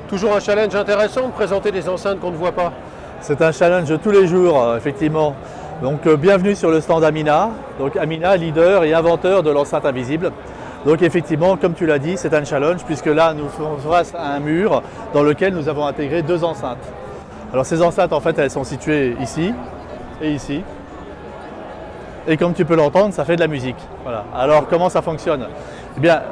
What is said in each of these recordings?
Toujours un challenge intéressant de présenter des enceintes qu'on ne voit pas. C'est un challenge de tous les jours, effectivement. Donc bienvenue sur le stand Amina. Donc Amina, leader et inventeur de l'enceinte invisible. Donc effectivement, comme tu l'as dit, c'est un challenge puisque là, nous faisons face à un mur dans lequel nous avons intégré deux enceintes. Alors ces enceintes, en fait, elles sont situées ici et ici. Et comme tu peux l'entendre, ça fait de la musique. Voilà. Alors comment ça fonctionne? Eh bien,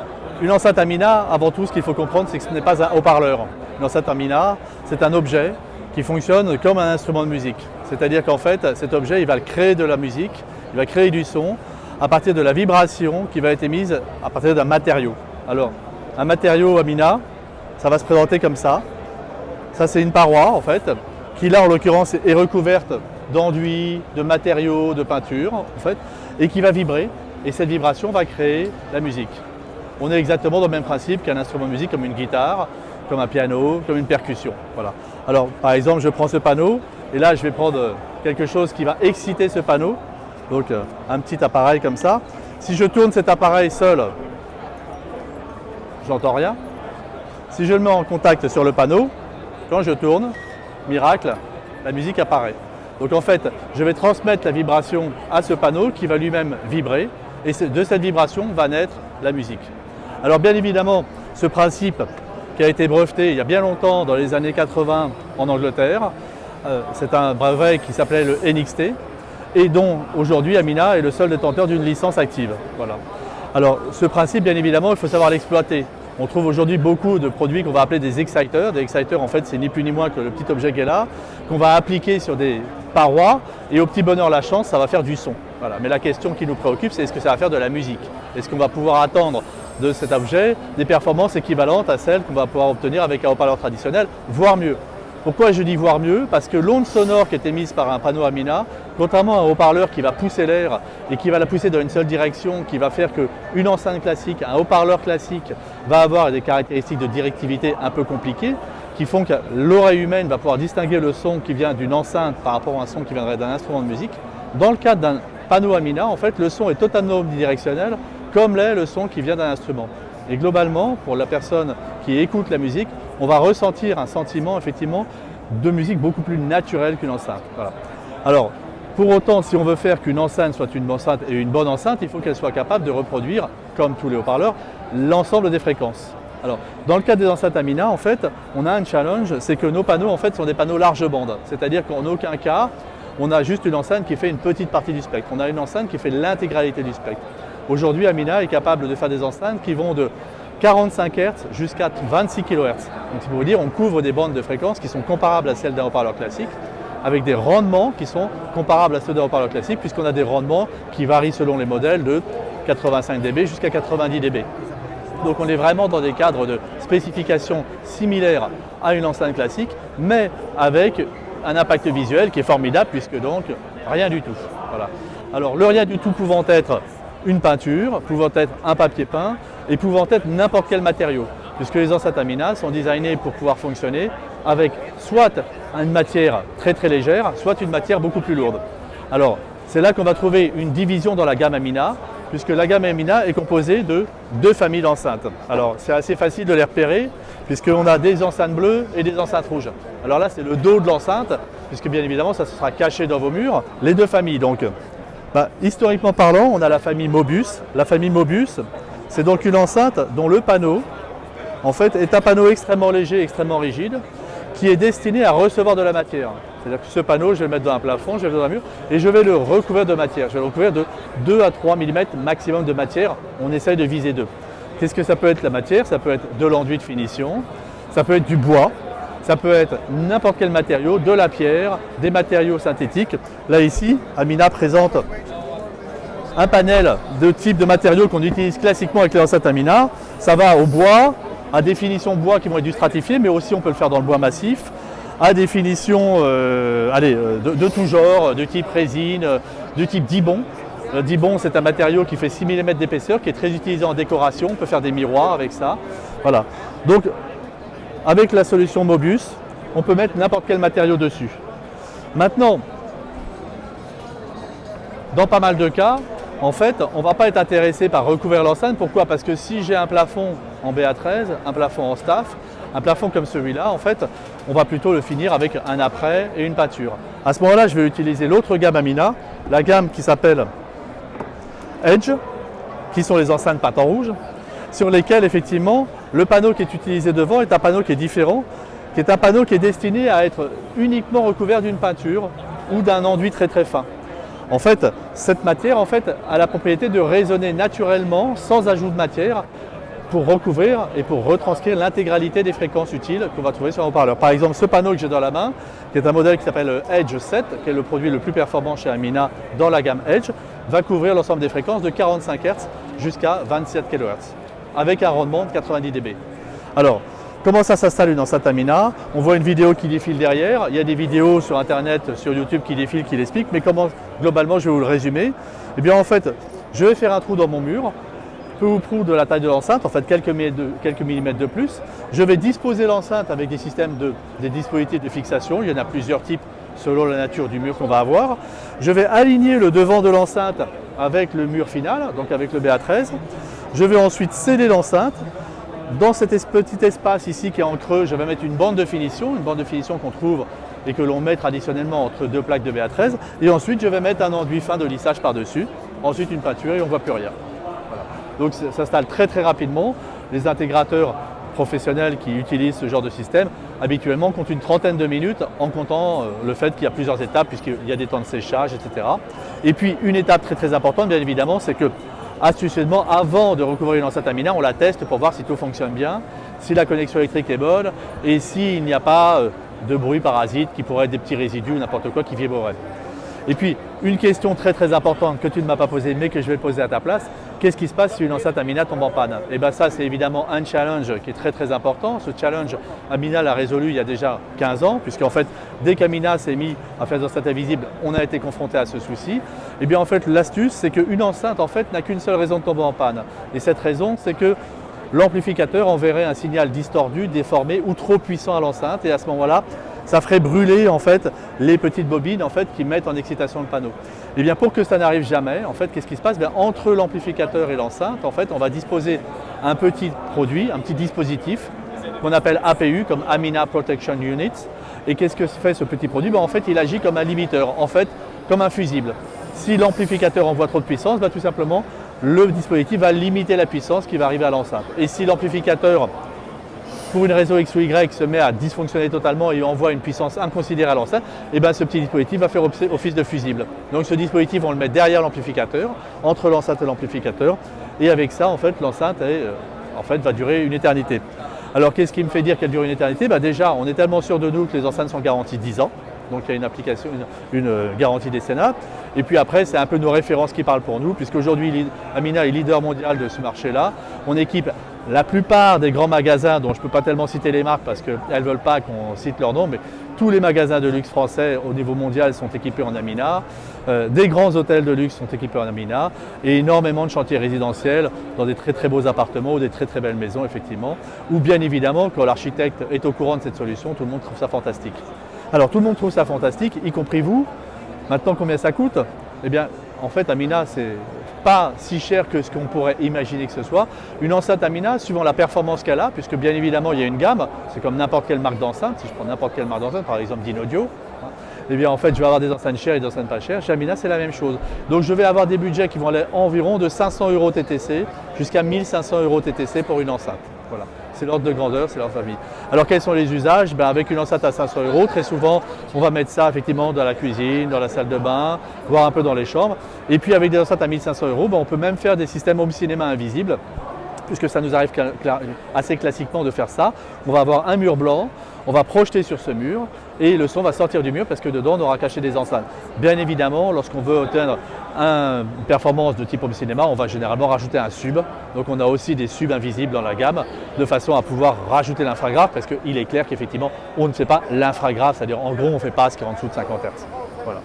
une enceinte Amina, avant tout, ce qu'il faut comprendre, c'est que ce n'est pas un haut-parleur. Une enceinte Amina, c'est un objet qui fonctionne comme un instrument de musique. C'est-à-dire qu'en fait, cet objet, il va créer de la musique, il va créer du son à partir de la vibration qui va être émise à partir d'un matériau. Alors, un matériau Amina, ça va se présenter comme ça. Ça, c'est une paroi, en fait, qui là, en l'occurrence, est recouverte d'enduit, de matériaux, de peinture, en fait, et qui va vibrer. Et cette vibration va créer la musique. On est exactement dans le même principe qu'un instrument de musique comme une guitare, comme un piano, comme une percussion. Voilà. Alors, par exemple, je prends ce panneau, et là, je vais prendre quelque chose qui va exciter ce panneau. Donc, un petit appareil comme ça. Si je tourne cet appareil seul, je n'entends rien. Si je le mets en contact sur le panneau, quand je tourne, miracle, la musique apparaît. Donc en fait, je vais transmettre la vibration à ce panneau qui va lui-même vibrer et de cette vibration va naître la musique. Alors bien évidemment, ce principe qui a été breveté il y a bien longtemps, dans les années 80 en Angleterre, c'est un brevet qui s'appelait le NXT et dont aujourd'hui Amina est le seul détenteur d'une licence active. Voilà. Alors ce principe, bien évidemment, il faut savoir l'exploiter. On trouve aujourd'hui beaucoup de produits qu'on va appeler des exciters. Des exciters, en fait, c'est ni plus ni moins que le petit objet qui est là, qu'on va appliquer sur des parois et au petit bonheur la chance, ça va faire du son. Voilà. Mais la question qui nous préoccupe, c'est est-ce que ça va faire de la musique? Est-ce qu'on va pouvoir attendre de cet objet des performances équivalentes à celles qu'on va pouvoir obtenir avec un haut-parleur traditionnel, voire mieux? Pourquoi je dis voire mieux? Parce que l'onde sonore qui est émise par un panneau Amina, contrairement à un haut-parleur qui va pousser l'air et qui va la pousser dans une seule direction, qui va faire qu'une enceinte classique, un haut-parleur classique va avoir des caractéristiques de directivité un peu compliquées, qui font que l'oreille humaine va pouvoir distinguer le son qui vient d'une enceinte par rapport à un son qui viendrait d'un instrument de musique. Dans le cadre d'un panneau Amina, en fait, le son est totalement omnidirectionnel, comme l'est le son qui vient d'un instrument. Et globalement, pour la personne qui écoute la musique, on va ressentir un sentiment effectivement de musique beaucoup plus naturel qu'une enceinte. Voilà. Alors, pour autant, si on veut faire qu'une enceinte soit une enceinte et une bonne enceinte, il faut qu'elle soit capable de reproduire, comme tous les haut-parleurs, l'ensemble des fréquences. Alors, dans le cas des enceintes Amina, en fait, on a un challenge, c'est que nos panneaux, en fait, sont des panneaux large bande. C'est-à-dire qu'en aucun cas, on a juste une enceinte qui fait une petite partie du spectre. On a une enceinte qui fait l'intégralité du spectre. Aujourd'hui, Amina est capable de faire des enceintes qui vont de 45 Hz jusqu'à 26 kHz. Donc, c'est pour vous dire, on couvre des bandes de fréquences qui sont comparables à celles d'un haut-parleur classique, avec des rendements qui sont comparables à ceux d'un haut-parleur classique, puisqu'on a des rendements qui varient selon les modèles de 85 dB jusqu'à 90 dB. Donc, on est vraiment dans des cadres de spécification similaires à une enceinte classique, mais avec un impact visuel qui est formidable, puisque donc rien du tout. Voilà. Alors, le rien du tout pouvant être une peinture, pouvant être un papier peint et pouvant être n'importe quel matériau, puisque les enceintes Amina sont designées pour pouvoir fonctionner avec soit une matière très très légère, soit une matière beaucoup plus lourde. Alors c'est là qu'on va trouver une division dans la gamme Amina, puisque la gamme Amina est composée de deux familles d'enceintes. Alors c'est assez facile de les repérer, puisqu'on a des enceintes bleues et des enceintes rouges. Alors là c'est le dos de l'enceinte, puisque bien évidemment ça sera caché dans vos murs. Les deux familles donc. Historiquement parlant, on a la famille Mobius. La famille Mobius, c'est donc une enceinte dont le panneau, en fait, est un panneau extrêmement léger, extrêmement rigide, qui est destiné à recevoir de la matière. C'est-à-dire que ce panneau, je vais le mettre dans un plafond, je vais le mettre dans un mur, et je vais le recouvrir de matière. Je vais le recouvrir de 2 à 3 mm maximum de matière. On essaye de viser 2. Qu'est-ce que ça peut être la matière? Ça peut être de l'enduit de finition, ça peut être du bois, ça peut être n'importe quel matériau, de la pierre, des matériaux synthétiques. Là ici, Amina présente un panel de types de matériaux qu'on utilise classiquement avec les enceintes Amina. Ça va au bois, à des finitions bois qui vont être du stratifié, mais aussi on peut le faire dans le bois massif, à des finitions de tout genre, de type résine, de type Dibond. Le Dibond, c'est un matériau qui fait 6 mm d'épaisseur, qui est très utilisé en décoration. On peut faire des miroirs avec ça. Voilà. Donc, avec la solution Mobius, on peut mettre n'importe quel matériau dessus. Maintenant, dans pas mal de cas, en fait, on ne va pas être intéressé par recouvrir l'enceinte. Pourquoi? Parce que si j'ai un plafond en BA13, un plafond en staff, Un plafond comme celui-là, en fait, on va plutôt le finir avec un après et une pâture. À ce moment-là, je vais utiliser l'autre gamme Amina, la gamme qui s'appelle Edge, qui sont les enceintes pâte en rouge, sur lesquelles effectivement le panneau qui est utilisé devant est un panneau qui est différent, qui est un panneau qui est destiné à être uniquement recouvert d'une peinture ou d'un enduit très très fin. En fait, cette matière a la propriété de résonner naturellement, sans ajout de matière, pour recouvrir et pour retranscrire l'intégralité des fréquences utiles qu'on va trouver sur un haut-parleur. Par exemple, ce panneau que j'ai dans la main, qui est un modèle qui s'appelle Edge 7, qui est le produit le plus performant chez Amina dans la gamme Edge, va couvrir l'ensemble des fréquences de 45 Hz jusqu'à 27 kHz, avec un rendement de 90 dB. Alors, comment ça s'installe une enceinte Amina? On voit une vidéo qui défile derrière, il y a des vidéos sur Internet, sur YouTube qui défilent, qui l'expliquent, mais comment, globalement, je vais vous le résumer. Eh bien, en fait, je vais faire un trou dans mon mur, peu ou prou de la taille de l'enceinte, en fait quelques millimètres de plus. Je vais disposer l'enceinte avec des des dispositifs de fixation. Il y en a plusieurs types selon la nature du mur qu'on va avoir. Je vais aligner le devant de l'enceinte avec le mur final, donc avec le BA13. Je vais ensuite sceller l'enceinte. Dans cet petit espace ici qui est en creux, je vais mettre une bande de finition qu'on trouve et que l'on met traditionnellement entre deux plaques de BA13. Et ensuite, je vais mettre un enduit fin de lissage par-dessus. Ensuite, une peinture et on ne voit plus rien. Donc ça s'installe très très rapidement. Les intégrateurs professionnels qui utilisent ce genre de système, habituellement comptent une trentaine de minutes en comptant le fait qu'il y a plusieurs étapes puisqu'il y a des temps de séchage, etc. Et puis une étape très très importante, bien évidemment, c'est que astucieusement, avant de recouvrir une enceinte Amina, on la teste pour voir si tout fonctionne bien, si la connexion électrique est bonne et s'il n'y a pas de bruit parasite qui pourrait être des petits résidus ou n'importe quoi qui vibrerait. Et puis, une question très très importante que tu ne m'as pas posée mais que je vais poser à ta place, qu'est-ce qui se passe si une enceinte Amina tombe en panne? Et bien ça, c'est évidemment un challenge qui est très très important. Ce challenge, Amina l'a résolu il y a déjà 15 ans, puisqu'en fait, dès qu'Amina s'est mis à faire des enceintes invisibles, on a été confronté à ce souci. Et bien en fait, l'astuce, c'est qu'une enceinte en fait n'a qu'une seule raison de tomber en panne. Et cette raison, c'est que l'amplificateur enverrait un signal distordu, déformé ou trop puissant à l'enceinte, et à ce moment-là, ça ferait brûler en fait les petites bobines en fait qui mettent en excitation le panneau. Et bien pour que ça n'arrive jamais, en fait, qu'est-ce qui se passe? Bien, entre l'amplificateur et l'enceinte, en fait, on va disposer un petit produit, un petit dispositif qu'on appelle APU, comme Amina Protection Unit. Et qu'est-ce que fait ce petit produit? Bien, en fait, il agit comme un limiteur, en fait, comme un fusible. Si l'amplificateur envoie trop de puissance, bien, tout simplement, le dispositif va limiter la puissance qui va arriver à l'enceinte. Et si l'amplificateur, pour une raison X ou Y, se met à dysfonctionner totalement et envoie une puissance inconsidérée à l'enceinte, et bien ce petit dispositif va faire office de fusible. Donc ce dispositif, on le met derrière l'amplificateur, entre l'enceinte et l'amplificateur, et avec ça, en fait, l'enceinte va durer une éternité. Alors qu'est-ce qui me fait dire qu'elle dure une éternité? Ben, déjà, on est tellement sûr de nous que les enceintes sont garanties 10 ans. Donc il y a une application, une garantie décennale. Et puis après, c'est un peu nos références qui parlent pour nous, puisqu'aujourd'hui, Amina est leader mondial de ce marché-là. On équipe la plupart des grands magasins, dont je ne peux pas tellement citer les marques parce qu'elles ne veulent pas qu'on cite leur nom, mais tous les magasins de luxe français au niveau mondial sont équipés en Amina. Des grands hôtels de luxe sont équipés en Amina et énormément de chantiers résidentiels dans des très très beaux appartements ou des très très belles maisons, effectivement. Ou bien évidemment, quand l'architecte est au courant de cette solution, tout le monde trouve ça fantastique. Alors tout le monde trouve ça fantastique, y compris vous. Maintenant, combien ça coûte? Eh bien, en fait, Amina, c'est pas si cher que ce qu'on pourrait imaginer que ce soit. Une enceinte Amina, suivant la performance qu'elle a, puisque bien évidemment, il y a une gamme, c'est comme n'importe quelle marque d'enceinte. Si je prends n'importe quelle marque d'enceinte, par exemple Dynaudio, eh bien, en fait, je vais avoir des enceintes chères et des enceintes pas chères. Chez Amina, c'est la même chose. Donc, je vais avoir des budgets qui vont aller environ de 500 € TTC jusqu'à 1500 € TTC pour une enceinte. Voilà. C'est l'ordre de grandeur, c'est leur famille. Alors quels sont les usages? Ben, avec une enceinte à 500 €, très souvent on va mettre ça effectivement dans la cuisine, dans la salle de bain, voire un peu dans les chambres. Et puis avec des enceintes à 1500 €, ben, on peut même faire des systèmes home cinéma invisibles, puisque ça nous arrive assez classiquement de faire ça. On va avoir un mur blanc, on va projeter sur ce mur et le son va sortir du mur parce que dedans on aura caché des enceintes. Bien évidemment, lorsqu'on veut atteindre une performance de type home cinéma, on va généralement rajouter un sub. Donc on a aussi des subs invisibles dans la gamme de façon à pouvoir rajouter l'infragrave parce qu'il est clair qu'effectivement on ne fait pas l'infragrave, c'est-à-dire en gros on ne fait pas ce qui est en dessous de 50 Hz. Voilà.